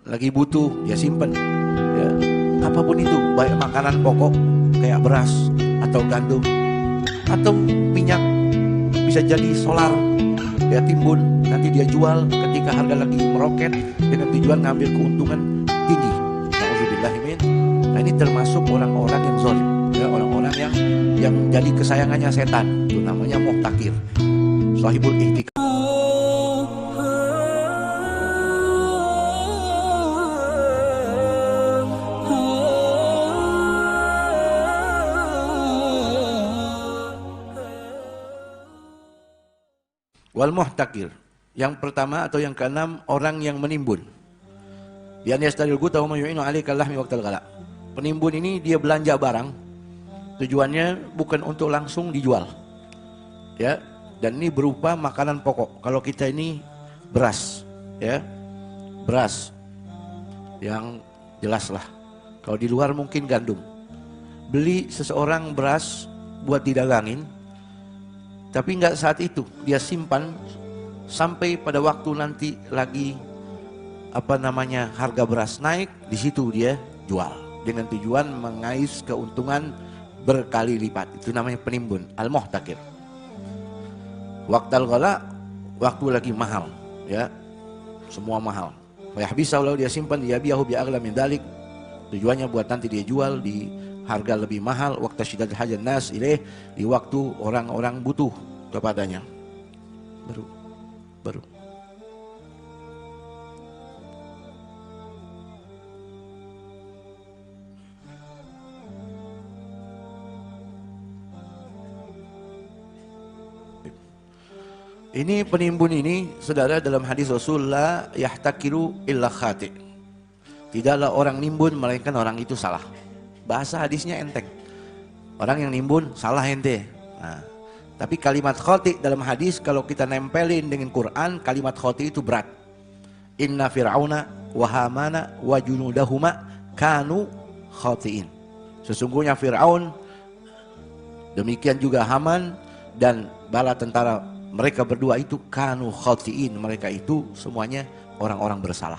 lagi butuh dia simpen, ya. Apapun itu, baik makanan pokok kayak beras atau gandum atau minyak, bisa jadi solar, dia timbun, nanti dia jual ketika harga lagi meroket dengan tujuan ngambil keuntungan tinggi. Nauzubillahimin. Nah, ini termasuk orang-orang yang zalim, ya, orang-orang yang jadi kesayangannya setan, itu namanya muhtakir, sahibul ihtikar. Wal muhtakir, yang pertama atau yang keenam, orang yang menimbun. Bi an yastaril guta wa yu'inu 'alaika lahmi waqtal ghala. Penimbun ini dia belanja barang, tujuannya bukan untuk langsung dijual, ya. Dan ini berupa makanan pokok. Kalau kita ini beras, ya, beras yang jelas lah. Kalau di luar mungkin gandum. Beli seseorang beras buat didagangin, tapi nggak saat itu, dia simpan sampai pada waktu nanti lagi harga beras naik, di situ dia jual dengan tujuan mengais keuntungan berkali lipat. Itu namanya penimbun, al-muhtakir. Waqtal ghala, waktu lagi mahal, ya, semua mahal. Fayahbisahu, lalu dia simpan, dia biahu bi aghla min dalik, tujuannya buat nanti dia jual di harga lebih mahal. Waqta syiddati hajan nas ilaih, di waktu orang-orang butuh kepadanya. Baru ini penimbun ini, saudara, dalam hadis Rasulullah, yahtakiru illa khati', tidaklah orang nimbun melainkan orang itu salah. Bahasa hadisnya enteng, orang yang nimbun salah ente. Nah, tapi kalimat khati' dalam hadis kalau kita nempelin dengan Quran, kalimat khati' itu berat. Inna fir'auna wa hamana wa junudahuma kanu khati'in. Sesungguhnya Fir'aun, demikian juga Haman dan bala tentara mereka berdua itu kanu khati'in, mereka itu semuanya orang-orang bersalah.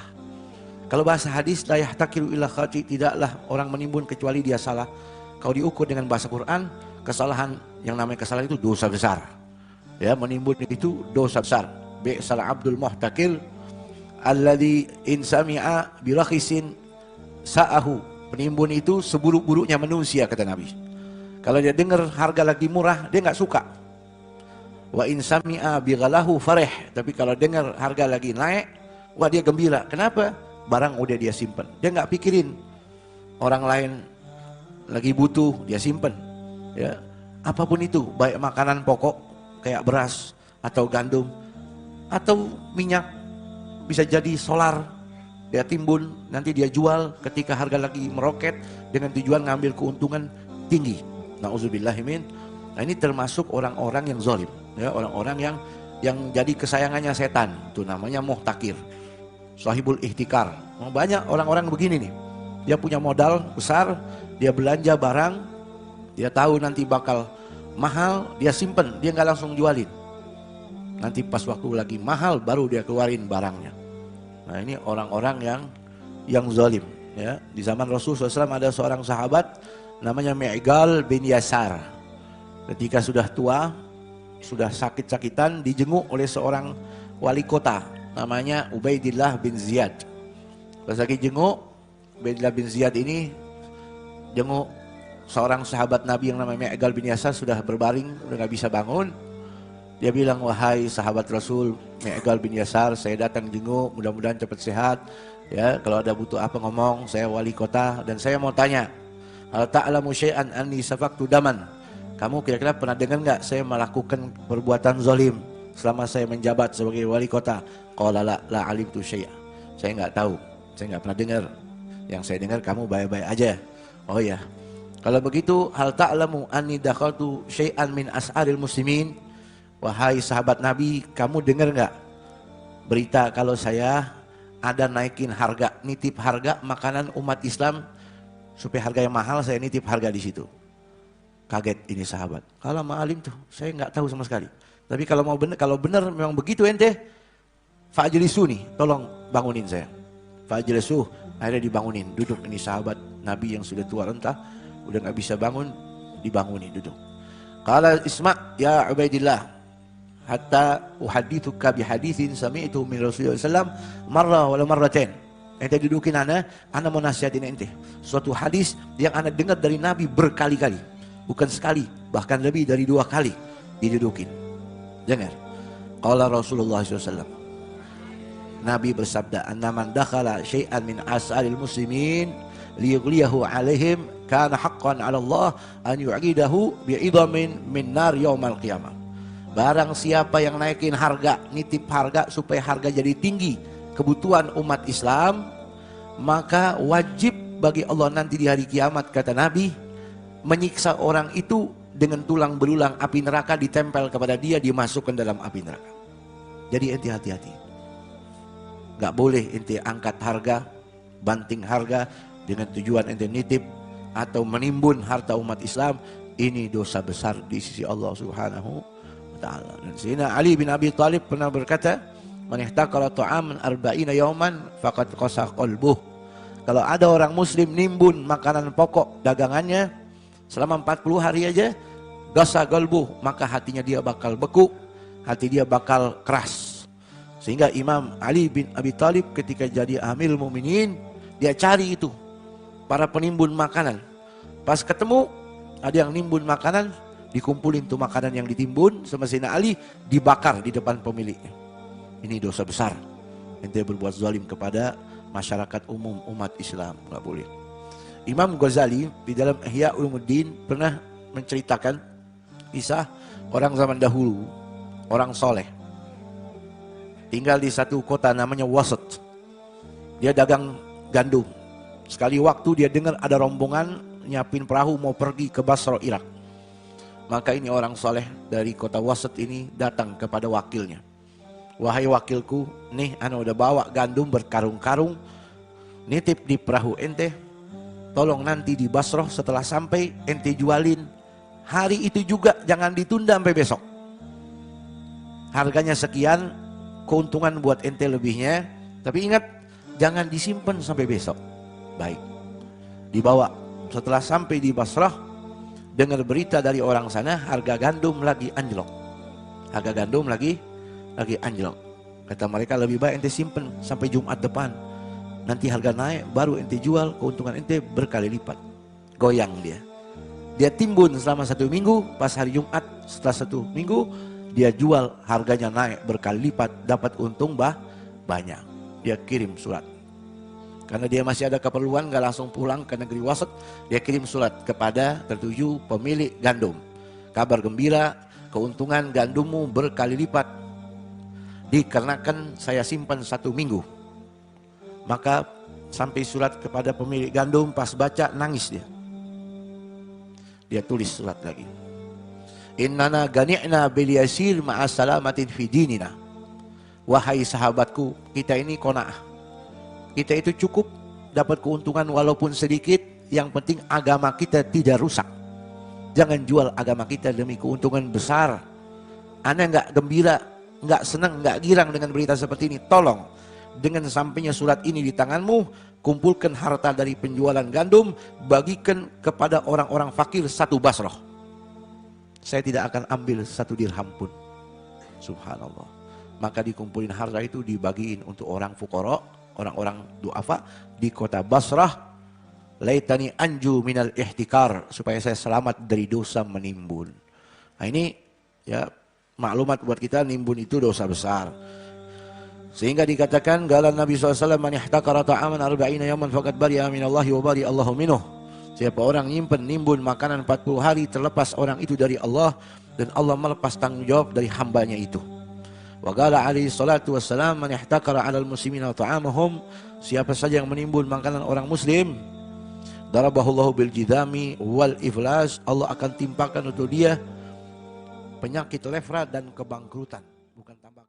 Kalau bahasa hadis, la yahtakiru illa khati', tidaklah orang menimbun kecuali dia salah. Kalau diukur dengan bahasa Quran, kesalahan, yang namanya kesalahan itu dosa besar, ya. Menimbun itu dosa besar. Bi'sal abdul muhtakir alladzi in sami'a birakhisin sa'ahu. Penimbun itu seburuk-buruknya manusia, kata Nabi. Kalau dia dengar harga lagi murah, dia nggak suka. Wa in sami'a bighalahu farih. Tapi kalau dengar harga lagi naik, wah, dia gembira. Kenapa? Barang udah dia simpan. Dia nggak pikirin orang lain lagi butuh, dia simpan, ya. Apapun itu, baik makanan pokok kayak beras atau gandum atau minyak, bisa jadi solar, dia timbun, nanti dia jual ketika harga lagi meroket dengan tujuan ngambil keuntungan tinggi. Nauzubillahimin. Nah, ini termasuk orang-orang yang zalim, ya, orang-orang yang jadi kesayangannya setan, itu namanya muhtakir, sahibul ihtikar. Banyak orang-orang begini nih, dia punya modal besar, dia belanja barang, dia tahu nanti bakal mahal, dia simpen, dia nggak langsung jualin. Nanti pas waktu lagi mahal baru dia keluarin barangnya. Nah, ini orang-orang yang zalim, ya. Di zaman Rasulullah SAW ada seorang sahabat namanya Mi'gal bin Yasar. Ketika sudah tua, sudah sakit-sakitan, dijenguk oleh seorang wali kota namanya Ubaidillah bin Ziyad. Pas lagi jenguk, Ubaidillah bin Ziyad ini jenguk seorang sahabat Nabi yang namanya Mi'gal bin Yasar, sudah berbaring, udah gak bisa bangun. Dia bilang, wahai sahabat Rasul Mi'gal bin Yasar, saya datang jenguk, mudah-mudahan cepat sehat, ya. Kalau ada butuh apa ngomong, saya wali kota dan saya mau tanya, hal ta'lamu syai'an anni safaktu daman. Kamu kira-kira pernah dengar nggak saya melakukan perbuatan zalim selama saya menjabat sebagai wali kota? Qala la alimtu syai'a. Saya nggak tahu, saya nggak pernah dengar. Yang saya dengar kamu baik-baik aja. Oh ya, kalau begitu, hal ta'lamu anni dakhaltu syai'an min as'aril muslimin. Wahai sahabat Nabi, kamu dengar nggak berita kalau saya ada naikin harga, nitip harga makanan umat Islam supaya harga yang mahal, saya nitip harga di situ. Kaget ini sahabat. Kalau ma'alim tuh, saya nggak tahu sama sekali. Tapi kalau mau benar, kalau benar memang begitu ente, fa'ajlisuni, tolong bangunin saya. fajlasuh, akhirnya dibangunin, duduk. Ini sahabat Nabi yang sudah tua renta, udah nggak bisa bangun, dibangunin, duduk. Qala isma' ya Ubaidillah, hatta uhadithuka bihadithin sami'tu min Rasulullah sallam marrah wala marratain. Ente dudukin ana mau nasihatin ente suatu hadis yang ana dengar dari Nabi berkali-kali, bukan sekali, bahkan lebih dari 2 kali. Didudukin, dengar. Qala Rasulullah SAW, Nabi bersabda, anna man dakhala syai'an min as'alil muslimin liyughliyahu alaihim kana haqqan 'ala Allah an yu'idahu bi'idamin min nar yaumal qiyamah. Barang siapa yang naikin harga, nitip harga supaya harga jadi tinggi kebutuhan umat Islam, maka wajib bagi Allah nanti di hari kiamat, kata Nabi, menyiksa orang itu dengan tulang belulang api neraka ditempel kepada dia, dimasukkan dalam api neraka. Jadi ente hati-hati, gak boleh ente angkat harga, banting harga dengan tujuan ente nitip atau menimbun harta umat Islam. Ini dosa besar di sisi Allah Subhanahu wa ta'ala. Dan Sayyidina Ali bin Abi Thalib pernah berkata, man ihtakara ta'aman arba'ina yawman faqad qasa qalbuh. Kalau ada orang muslim nimbun makanan pokok dagangannya selama 40 hari aja, qasa qalbuh, maka hatinya dia bakal beku, hati dia bakal keras. Sehingga Imam Ali bin Abi Thalib ketika jadi Amirul Mukminin, dia cari itu para penimbun makanan. Pas ketemu ada yang nimbun makanan, dikumpulin tuh makanan yang ditimbun sama Sayyidina Ali, dibakar di depan pemiliknya. Ini dosa besar. Ente berbuat zalim kepada masyarakat umum umat Islam, nggak boleh. Imam Ghazali di dalam Ihya Ulumuddin pernah menceritakan kisah orang zaman dahulu, orang soleh, tinggal di satu kota namanya Wasat. Dia dagang gandum. Sekali waktu dia dengar ada rombongan nyiapin perahu mau pergi ke Basra, Irak. Maka ini orang soleh dari kota Wasat ini datang kepada wakilnya. Wahai wakilku, nih ana udah bawa gandum berkarung-karung, nitip di perahu ente, tolong nanti di Basrah setelah sampai ente jualin hari itu juga, jangan ditunda sampai besok. Harganya sekian, keuntungan buat ente lebihnya, tapi ingat jangan disimpan sampai besok. Baik, dibawa. Setelah sampai di Basrah, dengar berita dari orang sana harga gandum lagi anjlok. Harga gandum lagi anjlok. Kata mereka, lebih baik ente simpen sampai Jumat depan, nanti harga naik baru ente jual, keuntungan ente berkali lipat. Goyang dia timbun selama 1 minggu, pas hari Jumat setelah 1 minggu dia jual, harganya naik berkali lipat, dapat untung banyak. Dia kirim surat, karena dia masih ada keperluan, gak langsung pulang ke negeri Wasat. Dia kirim surat kepada tertuju pemilik gandum, kabar gembira, keuntungan gandummu berkali lipat dikarenakan saya simpan 1 minggu. Maka sampai surat kepada pemilik gandum, pas baca nangis dia tulis surat lagi, innana gani'na bil yasir ma'a salamatin fi dinina. Wahai sahabatku, kita ini qanaah, kita itu cukup dapat keuntungan walaupun sedikit, yang penting agama kita tidak rusak. Jangan jual agama kita demi keuntungan besar. Ana nggak gembira, nggak senang, nggak girang dengan berita seperti ini. Tolong, dengan sampainya surat ini di tanganmu, kumpulkan harta dari penjualan gandum, bagikan kepada orang-orang fakir 1 Basrah. Saya tidak akan ambil 1 dirham pun. Subhanallah. Maka dikumpulin harta itu, dibagiin untuk orang fuqara, orang-orang du'afa di kota Basrah. Laitani anju minal ihtikar, supaya saya selamat dari dosa menimbun. Nah ini ya maklumat buat kita, nimbun itu dosa besar. Sehingga dikatakan galan Nabi SAW, man ihtakara ta'aman arba'ina yaman faqad bari'a minallahi wa bari Allahu minuh. Siapa orang nyimpen nimbun makanan 40 hari, terlepas orang itu dari Allah, dan Allah melepas tanggung jawab dari hambanya itu. Wa qala alaihi salatu wassalam, man ihtakara 'alal muslimina ta'amahum, siapa saja yang menimbun makanan orang muslim, darabahullahu bil jidami wal iflas, Allah akan timpakan untuk dia penyakit lefra dan kebangkrutan. Bukan tambah